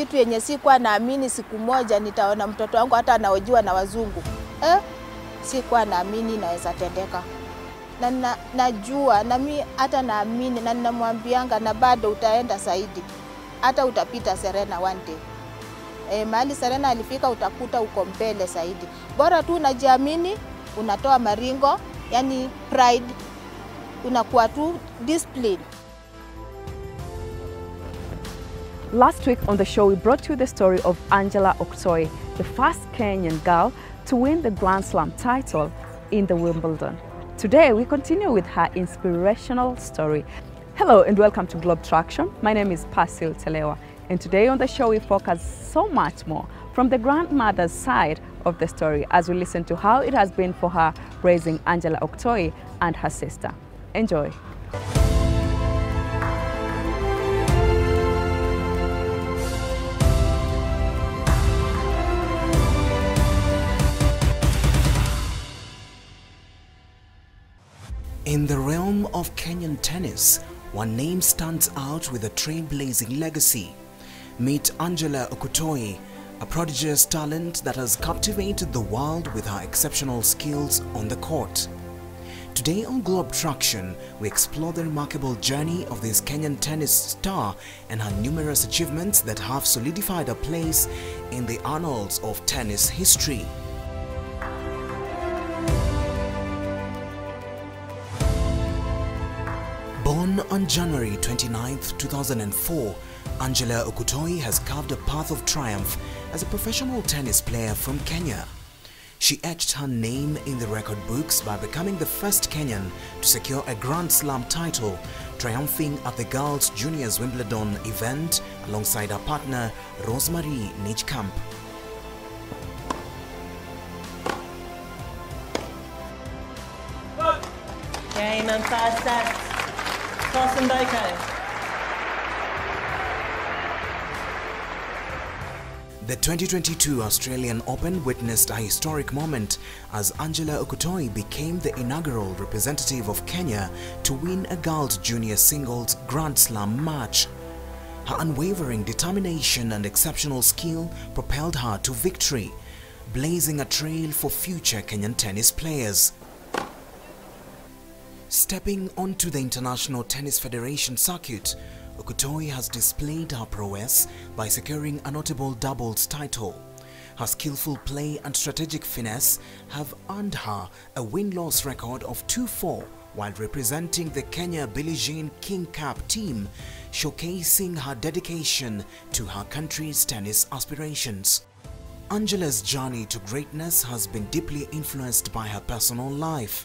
kitu yenye sikuwa naamini siku moja nitaona mtoto wangu hata anaojiwa na wazungu. Sikuwa naamini inaweza tendeka. Na najua na mimi hata naamini na ninamwambianga na bado utaenda zaidi. Hata utapita Serena one day. Mahali Serena alifika utakuta uko mbele zaidi. Bora tu unajiamini, unatoa maringo, yani pride, unakuwa tu discipline. Last week on the show, we brought you the story of Angella Okutoyi, the first Kenyan girl to win the Grand Slam title in the Wimbledon. Today, we continue with her inspirational story. Hello and welcome to Traktion. My name is Pasil Telewa, and today on the show, we focus so much more from the grandmother's side of the story as we listen to how it has been for her raising Angella Okutoyi and her sister. Enjoy. In the realm of Kenyan tennis, one name stands out with a trailblazing legacy. Meet Angella Okutoyi, a prodigious talent that has captivated the world with her exceptional skills on the court. Today on Traktion, we explore the remarkable journey of this Kenyan tennis star and her numerous achievements that have solidified her place in the annals of tennis history. Born on January 29, 2004, Angella Okutoyi has carved a path of triumph as a professional tennis player from Kenya. She etched her name in the record books by becoming the first Kenyan to secure a Grand Slam title, triumphing at the Girls Juniors Wimbledon event alongside her partner Rosemary Nijkamp. Game and first set. The 2022 Australian Open witnessed a historic moment as Angella Okutoyi became the inaugural representative of Kenya to win a girls' junior singles Grand Slam match. Her unwavering determination and exceptional skill propelled her to victory, blazing a trail for future Kenyan tennis players. Stepping onto the International Tennis Federation circuit, Okutoyi has displayed her prowess by securing a notable doubles title. Her skillful play and strategic finesse have earned her a win-loss record of 2-4 while representing the Kenya Billie Jean King Cup team, showcasing her dedication to her country's tennis aspirations. Angella's journey to greatness has been deeply influenced by her personal life.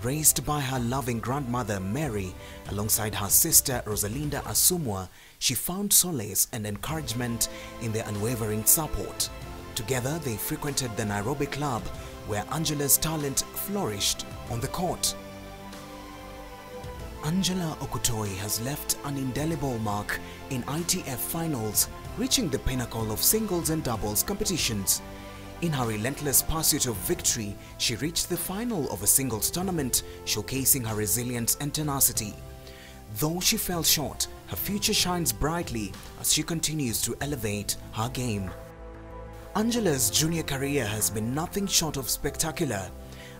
Raised by her loving grandmother Mary alongside her sister Rosalinda Asumwa, she found solace and encouragement in their unwavering support. Together they frequented the Nairobi club where Angella's talent flourished on the court. Angella Okutoyi has left an indelible mark in ITF finals, reaching the pinnacle of singles and doubles competitions. In her relentless pursuit of victory, she reached the final of a singles tournament, showcasing her resilience and tenacity. Though she fell short, her future shines brightly as she continues to elevate her game. Angella's junior career has been nothing short of spectacular.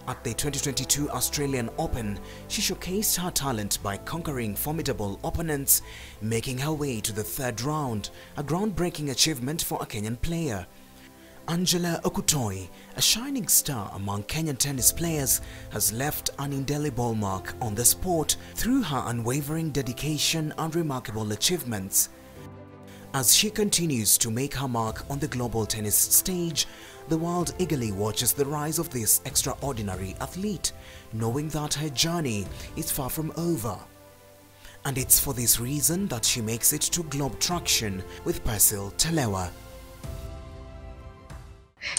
At the 2022 Australian Open, she showcased her talent by conquering formidable opponents, making her way to the third round, a groundbreaking achievement for a Kenyan player. Angella Okutoyi, a shining star among Kenyan tennis players, has left an indelible mark on the sport through her unwavering dedication and remarkable achievements. As she continues to make her mark on the global tennis stage, the world eagerly watches the rise of this extraordinary athlete, knowing that her journey is far from over. And it's for this reason that she makes it to Traktion with Pasil Telewa.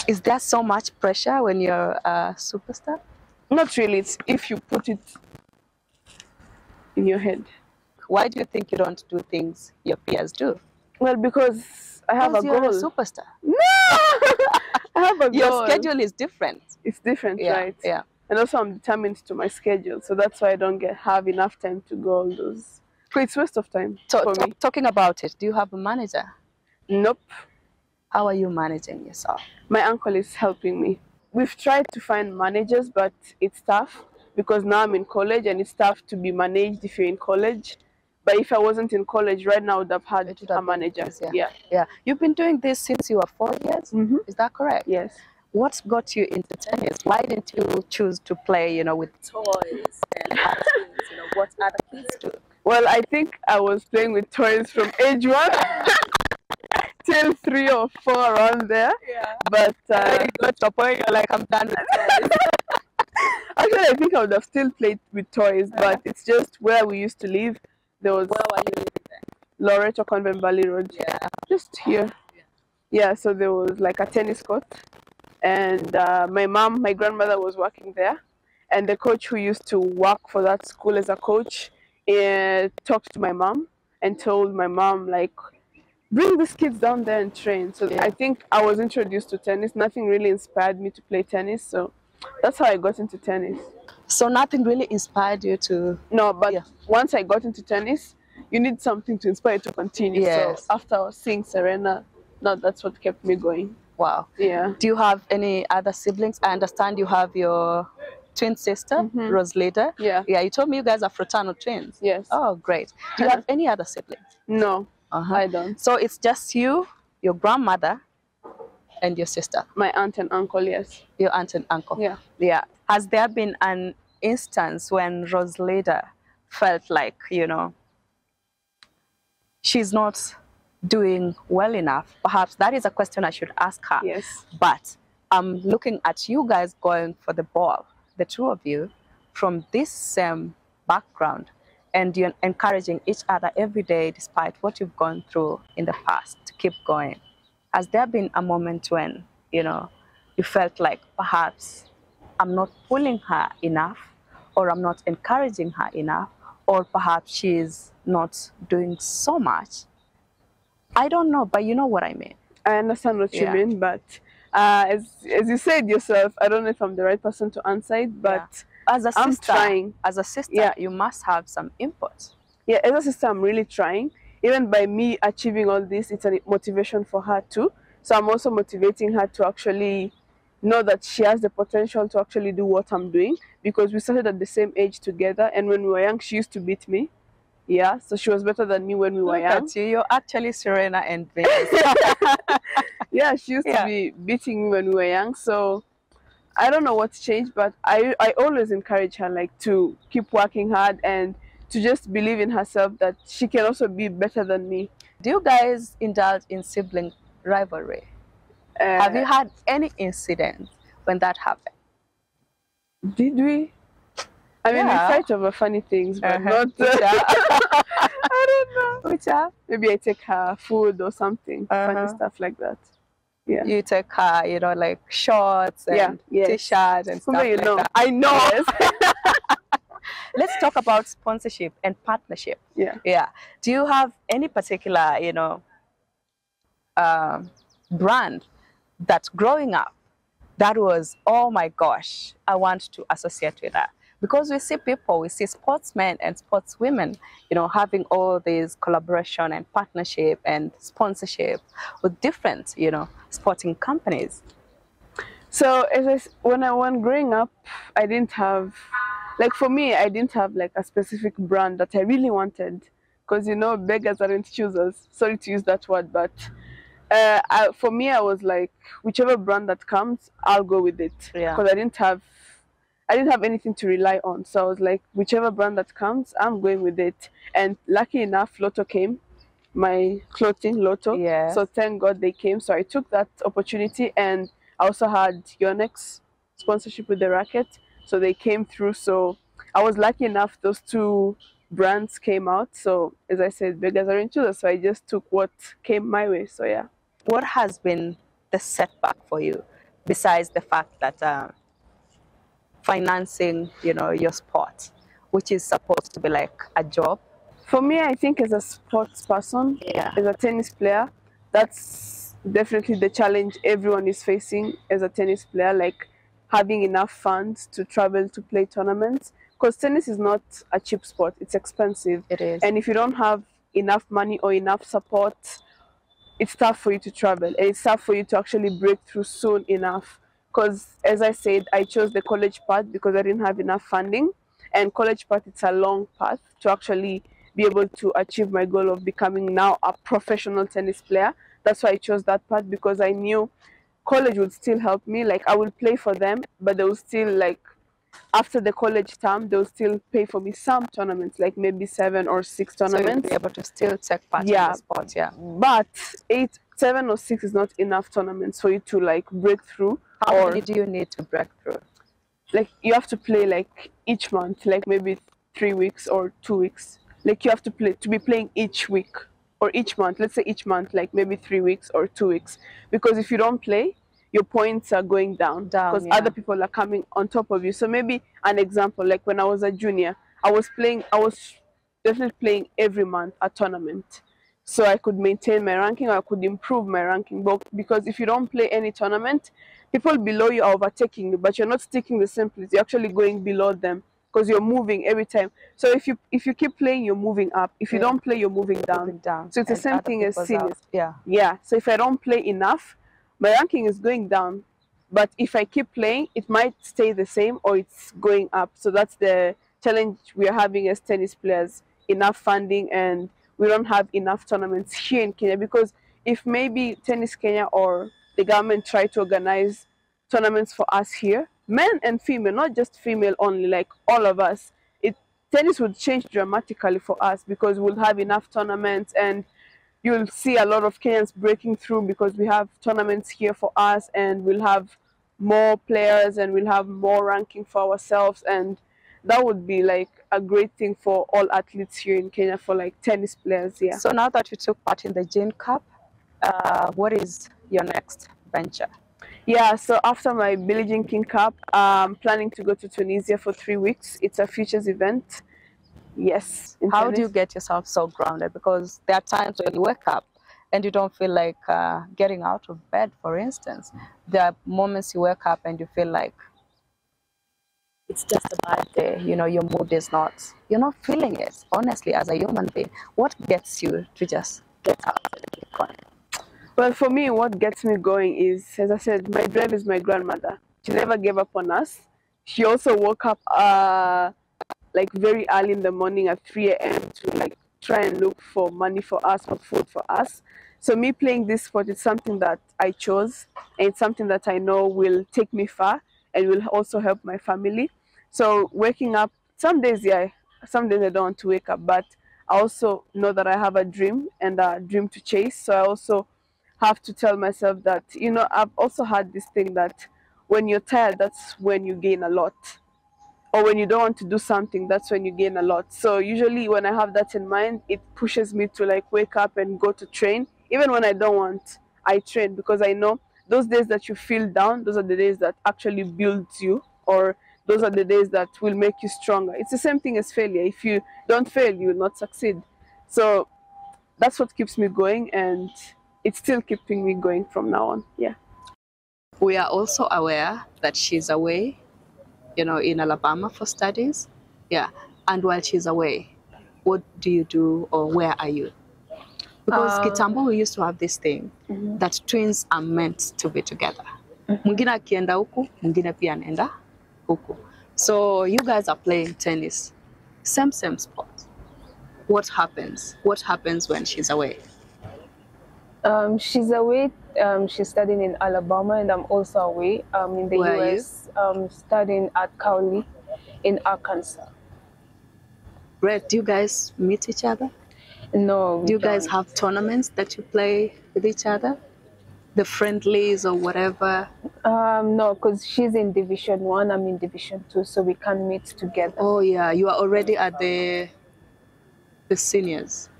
Is there so much pressure when you're a superstar? Not really. It's if you put it in your head. Why do you think you don't do things your peers do? Well, because I have a goal. You're a superstar. No! I have a goal. Your schedule is different. It's different, Yeah, right? yeah. And also I'm determined to my schedule, so that's why I don't have enough time to go all those. So it's waste of time for me. Talking about it, do you have a manager? Nope. How are you managing yourself? My uncle is helping me. We've tried to find managers, but it's tough because now I'm in college and it's tough to be managed if you're in college. But if I wasn't in college right now, I would have had It would a have been manager. easier. Yeah. Yeah. You've been doing this since you were 4 years? Mhm. Is that correct? Yes. What got you into tennis? Why didn't you choose to play, with toys and cartoons, what other kids do? Well, I think I was playing with toys from age 1 till 3 or 4 around there. Yeah. But You got to a point you're like, I'm done with toys. actually, I think I would have still played with toys, but it's just where we used to live. There was Where were you living then? Loreto Convent Valley Road. Yeah. Just here. Yeah, so there was like a tennis court. And my grandmother was working there. And the coach who used to work for that school as a coach talked to my mom and told my mom, like, bring these kids down there and train. So I think I was introduced to tennis. Nothing really inspired me to play tennis. So that's how I got into tennis. So nothing really inspired you to... No, but once I got into tennis, you need something to inspire you to continue. Yes. So after I was seeing Serena, that's what kept me going. Wow. Yeah. Do you have any other siblings? I understand you have your twin sister, Rosalita. Yeah. Yeah, you told me you guys are fraternal twins. Yes. Oh, great. Do you have any other siblings? No, I don't. So it's just you, your grandmother, and your sister? My aunt and uncle, yes. Your aunt and uncle? Yeah. Yeah. Has there been an instance when Rosalita felt like, she's not doing well enough? Perhaps that is a question I should ask her. Yes. But I'm looking at you guys going for the ball, the two of you, from this same background, and you're encouraging each other every day despite what you've gone through in the past to keep going. Has there been a moment when, you felt like perhaps I'm not pulling her enough, or I'm not encouraging her enough, or perhaps she's not doing so much? I don't know, but you know what I mean. I understand what you mean, but as you said yourself, I don't know if I'm the right person to answer it, but as a sister, I'm trying. As a sister, you must have some input. Yeah, as a sister, I'm really trying. Even by me achieving all this, it's a motivation for her too. So I'm also motivating her to actually know that she has the potential to actually do what I'm doing, because we started at the same age together, and when we were young, she used to beat me. Yeah, so she was better than me when we were young. Look at you, you're actually Serena and Venus. Yeah, she used to be beating me when we were young. So I don't know what's changed, but I always encourage her, like, to keep working hard and to just believe in herself that she can also be better than me. Do you guys indulge in sibling rivalry? Have you had any incident when that happened? Did we? I mean, we fight over funny things, but not... I don't know. Which are? Maybe I take her food or something, funny stuff like that. Yeah. You take her, like shorts and t-shirts and stuff like that. I know. Let's talk about sponsorship and partnership. Yeah. Do you have any particular, brand that growing up, that was, oh my gosh, I want to associate with that? Because we see sportsmen and sportswomen, having all these collaboration and partnership and sponsorship with different, sporting companies. So when growing up, I didn't have, like, for me, I didn't have like a specific brand that I really wanted, because beggars aren't choosers. Sorry to use that word, but for me, I was like, whichever brand that comes, I'll go with it. Because I didn't have anything to rely on. So I was like, whichever brand that comes, I'm going with it. And lucky enough, Lotto came, my clothing, Lotto. So thank God they came. So I took that opportunity, and I also had Yonex sponsorship with the racket. So they came through. So I was lucky enough, those two brands came out. So as I said, beggars aren't choosers. So I just took what came my way. So yeah. What has been the setback for you, besides the fact that financing, your sport, which is supposed to be like a job? For me, I think as a sports person, as a tennis player, that's definitely the challenge everyone is facing as a tennis player, like having enough funds to travel to play tournaments. Because tennis is not a cheap sport, it's expensive. It is. And if you don't have enough money or enough support it's tough for you to travel, and it's tough for you to actually break through soon enough. Because as I said, I chose the college path because I didn't have enough funding, and college path, it's a long path to actually be able to achieve my goal of becoming now a professional tennis player. That's why I chose that path, because I knew college would still help me. Like, I will play for them, but they will still, like, after the college term, they'll still pay for me some tournaments, like maybe 7 or 6 So you'll tournaments. be able to still take part in Yeah, the sport, yeah. but 7 or 6 is not enough tournaments for you to like break through. How Or many do you need to break through? like, you have to play like each month, like maybe 3 weeks or 2 weeks. Like, you have to be playing each week or each month. Let's say each month, like maybe 3 weeks or 2 weeks. Because if you don't play, your points are going down because yeah. other people are coming on top of you. So maybe an example, like when I was a junior, I was definitely playing every month a tournament, so I could maintain my ranking, or I could improve my ranking. But because if you don't play any tournament, people below you are overtaking you, but you're not sticking the same place. You're actually going below them because you're moving every time. So if you keep playing, you're moving up. If you Yeah. don't play, you're moving down. So it's the And same other thing as people's seniors. yeah. Yeah. So if I don't play enough, my ranking is going down. But if I keep playing, it might stay the same or it's going up. So that's the challenge we are having as tennis players: enough funding, and we don't have enough tournaments here in Kenya. Because if maybe Tennis Kenya or the government try to organize tournaments for us here, men and female, not just female only, like all of us, tennis would change dramatically for us, because we'll have enough tournaments, and you'll see a lot of Kenyans breaking through because we have tournaments here for us, and we'll have more players and we'll have more ranking for ourselves. And that would be like a great thing for all athletes here in Kenya, for like tennis players. Yeah. So now that you took part in the Jane Cup, what is your next venture? Yeah, so after my Billie Jean King Cup, I'm planning to go to Tunisia for 3 weeks. It's a futures event. Yes. How do you get yourself so grounded? Because there are times when you wake up and you don't feel like getting out of bed, for instance. There are moments you wake up and you feel like it's just a bad day. You know, your mood is not, you're not feeling it, honestly, as a human being. What gets you to just get out and keep going? Well, for me, what gets me going is, as I said, my drive is my grandmother. She never gave up on us. She also woke up like very early in the morning at 3 a.m. to like try and look for money for us, for food for us. So me playing this sport is something that I chose, and it's something that I know will take me far and will also help my family. So waking up, some days, yeah, some days I don't want to wake up, but I also know that I have a dream and a dream to chase. So I also have to tell myself that, you know, I've also had this thing that when you're tired, that's when you gain a lot. Or when you don't want to do something, that's when you gain a lot. So usually when I have that in mind, it pushes me to like wake up and go to train. Even when I don't want, I train, because I know those days that you feel down, those are the days that actually builds you, or those are the days that will make you stronger. It's the same thing as failure. If you don't fail, you will not succeed. So that's what keeps me going, and it's still keeping me going from now on. Yeah. We are also aware that she's away, you know, in Alabama for studies. Yeah. And while she's away, what do you do, or where are you? Because kitambo, we used to have this thing that twins are meant to be together. Mwingine akienda huku, mwingine pia anaenda huku. So you guys are playing tennis, same sport. What happens? What happens when she's away? She's away. She's studying in Alabama, and I'm also away in the Where US, studying at Cowley in Arkansas. Brett, do you guys meet each other? No. Do you guys have tournaments that you play with each other? The friendlies or whatever? No, because she's in Division 1, I'm in Division 2, so we can't meet together. Oh yeah, you are already at the seniors.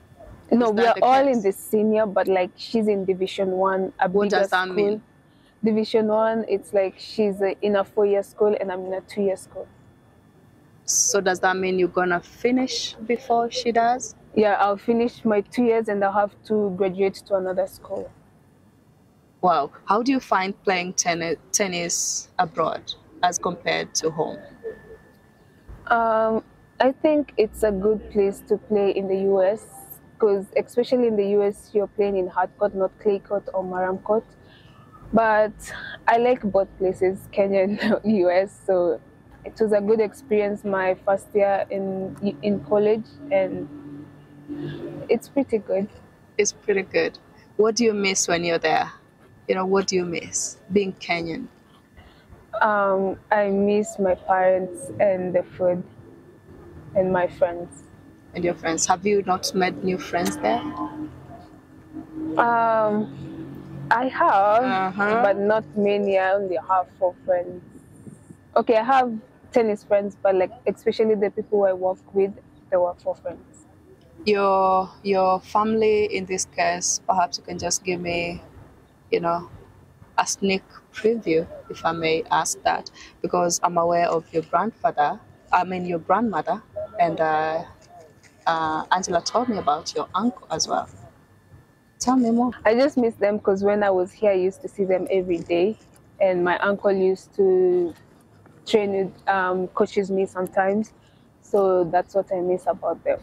No, we are all in the senior, but like she's in Division 1, a What bigger does that school. mean? Division 1, it's like she's in a 4-year school and I'm in a 2-year school. So does that mean you're gonna finish before she does? Yeah, I'll finish my 2 years and I'll have to graduate to another school. Wow. How do you find playing tennis abroad as compared to home? I think it's a good place to play in the US because especially in the US, you're playing in hard court, not clay court or maram court. But I like both places, Kenya and US. So it was a good experience my first year in college, and it's pretty good. It's pretty good. What do you miss when you're there? You know, what do you miss being Kenyan? I miss my parents and the food and my friends. And your friends? Have you not made new friends there? I have, but not many. I only have 4 friends. Okay, I have tennis friends, but like especially the people I work with, they were 4 friends. Your family in this case, perhaps you can just give me, you know, a sneak preview, if I may ask that, because I'm aware of your grandmother, and Angela told me about your uncle as well. Tell me more. I just miss them because when I was here, I used to see them every day, and my uncle used to train with, coaches me sometimes, so that's what I miss about them.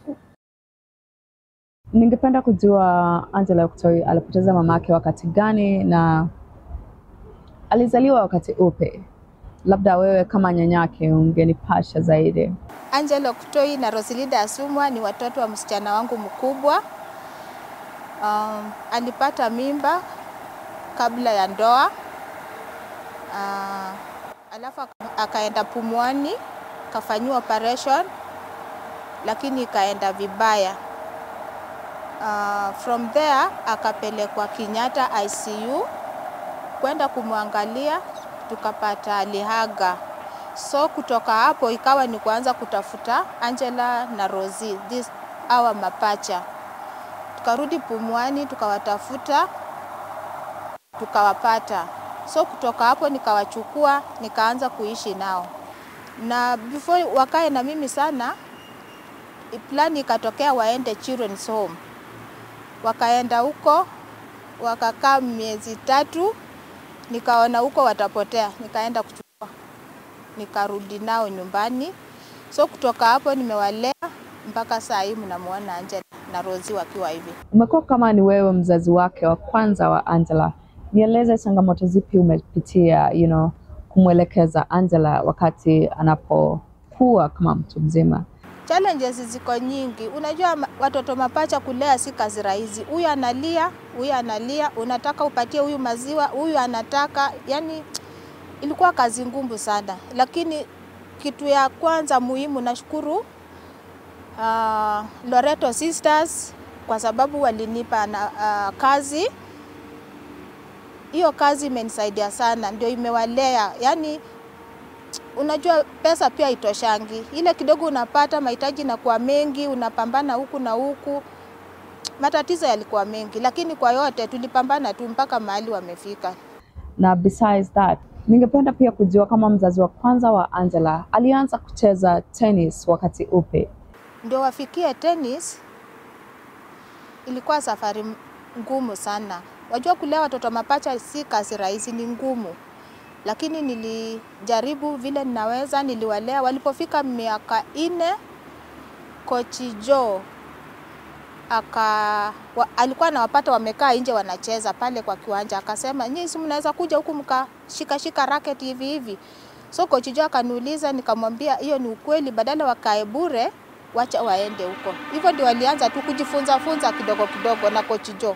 Ningependa kujua Angella Okutoyi alipoteza mamake wakati gani na alizaliwa wakati upi? Labda wewe kama nyanyake ungenipasha zaidi. Angella Okutoyi na Rosilida Asumwa ni watoto wa msichana wangu mkubwa. Alipata mimba kabla ya ndoa. Alafu akaenda Pumwani, kafanyiwa operation, lakini ikaenda vibaya. From there akapelekwa Kenyatta ICU kwenda kumwangalia, tukapata alihaga. So kutoka hapo ikawa ni kuanza kutafuta Angella na Rosie, hawa mapacha. Tukarudi Pumwani tukawatafuta, tukawapata. So kutoka hapo nikawachukua, nikaanza kuishi nao. Na before wakae na mimi sana, plan ikatokea waende children's home. Wakaenda huko, wakakaa miezi 3, nikaona huko watapotea, nikaenda kuchukua. Nikarudi nao nyumbani. So kutoka hapo nimewalea mpaka saa hii mnamuona Angella na Rosie wakiwa hivi. Umekuwa kama ni wewe mzazi wake wa kwanza wa Angella. Nieleze changamoto zipi umepitia, kumwelekeza Angella wakati anapokuwa kama mtu mzima. Challenges ziko nyingi. Unajua watoto mapacha kulea si kazi rahisi. Huyu analia, unataka upatie huyu maziwa, huyu anataka, yani ilikuwa kazi ngumu sana. Lakini kitu ya kwanza muhimu nashukuru Loreto Sisters kwa sababu walinipa kazi. Hiyo kazi imenisaidia sana, ndio imewalea. Yani unajua pesa pia itoshangi. Ile kidogo unapata, mahitaji inakuwa mengi, unapambana huku na huku. Matatizo yalikuwa mengi, lakini kwa yote tulipambana tu mpaka mahali wamefika. Na besides that, ningependa pia kujua kama mzazi wa kwanza wa Angella alianza kucheza tennis wakati upi? Ndio wafikie tennis ilikuwa safari ngumu sana. Wajua kulea watoto mapacha si kazi rahisi, ni ngumu. Lakini nilijaribu vile ninaweza, niliwalea. Walipofika miaka 4, Coach Joe alikuwa anawapata wamekaa nje wanacheza pale kwa kiwanja. Akasema, "Nyinyi si mnaweza kuja huku mkashika racket hivi hivi." So Coach Joe akaniuliza, nikamwambia hiyo ni ukweli, badala wakae bure, wacha waende huko. Hivyo ndio walianza tu kujifunza kidogo kidogo na Coach Joe.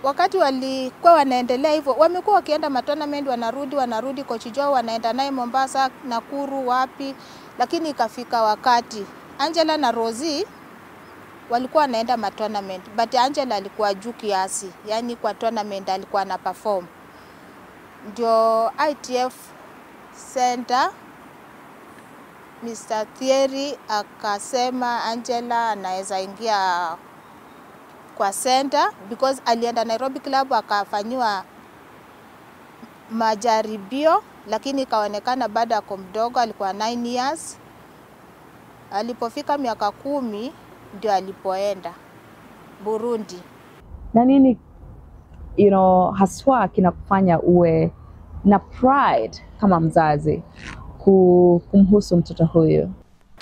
Wakati walikuwa wanaendelea hivyo, wamekuwa wakienda matournament, wanarudi Coach Joe wanaenda naye Mombasa, Nakuru, wapi. Lakini ikafika wakati Angella na Rosie walikuwa wanaenda matournament, but Angella alikuwa juu kiasi. Yani kwa tournament alikuwa na perform. Ndio ITF Center Mr. Thierry akasema Angella anaweza ingia kwa center, because alienda Nairobi club akafanyiwa majaribio, lakini ikaonekana baada ya mdogo, alikuwa 9 years. Alipofika miaka 10 ndio alipoenda Burundi. Na nini haswa kinakufanya uwe na pride kama mzazi kumhusu mtoto huyu?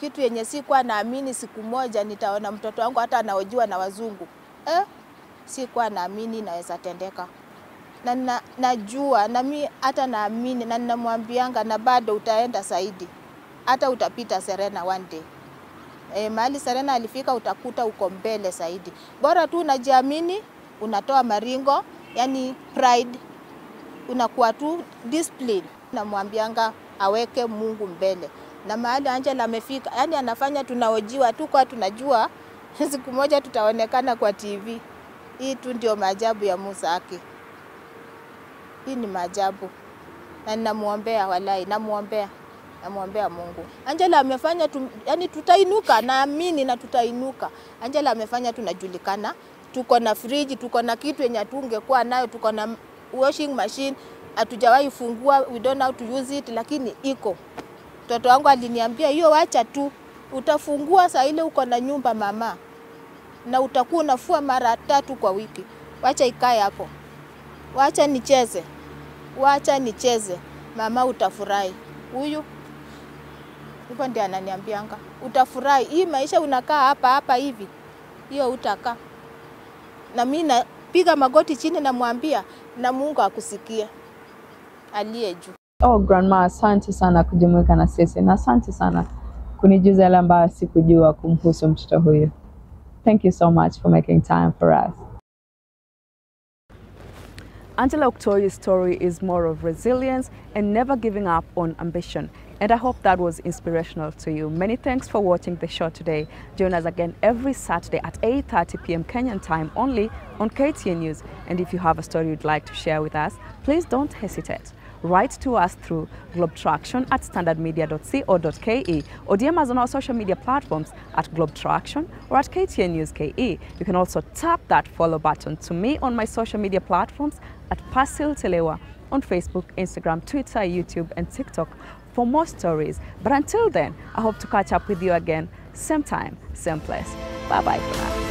Kitu yenye sikuwa naamini siku moja nitaona mtoto wangu hata anaojiwa na wazungu. Sikuwa naamini inaweza tendeka. Na najua na mimi hata naamini na ninamwambianga na bado utaenda zaidi. Hata utapita Serena one day. Mahali Serena alifika utakuta uko mbele zaidi. Bora tu unajiamini, unatoa maringo, yani pride, unakuwa tu discipline. Namwambianga aweke Mungu mbele. Na mahali Angela amefika, yani anafanya tunaojiwa tu kwa tunajua siku moja tutaonekana kwa TV. Hii tu ndio maajabu ya Musa haki. Hii ni maajabu. Na ninamuombea walai, namuombea Mungu. Angela amefanya yani tutainuka, naamini na tutainuka. Angela amefanya tunajulikana. Tuko na fridge, tuko na kitu yenye tungekuwa nayo, tuko na washing machine, hatujawahi fungua, we don't know how to use it, lakini iko. Mtoto wangu aliniambia hiyo wacha tu, utafungua saa ile uko na nyumba mama. Na utakuwa unafua mara 3 kwa wiki. Wacha ikae hapo. Wacha nicheze. Mama utafurahi. Huyu hivyo ndiye ananiambianga. Utafurahi. Hii maisha unakaa hapa hivi. Hiyo utakaa. Na mimi napiga magoti chini namwambia na Mungu akusikie. Aliye juu. Oh, Grandma, asante sana kujumuika na sisi na asante sana kunijuza yale ambayo sikujua kumhusu mtoto huyu. Thank you so much for making time for us. Angella Okutoyi's story is more of resilience and never giving up on ambition. And I hope that was inspirational to you. Many thanks for watching the show today. Join us again every Saturday at 8:30 p.m. Kenyan time only on KTN News. And if you have a story you'd like to share with us, please don't hesitate. Write to us through globetraktion@standardmedia.co.ke or DM us on our social media platforms at globetraktion or at KTN News KE. You can also tap that follow button to me on my social media platforms at Pasil Telewa on Facebook, Instagram, Twitter, YouTube and TikTok for more stories. But until then, I hope to catch up with you again, same time, same place. Bye-bye for now.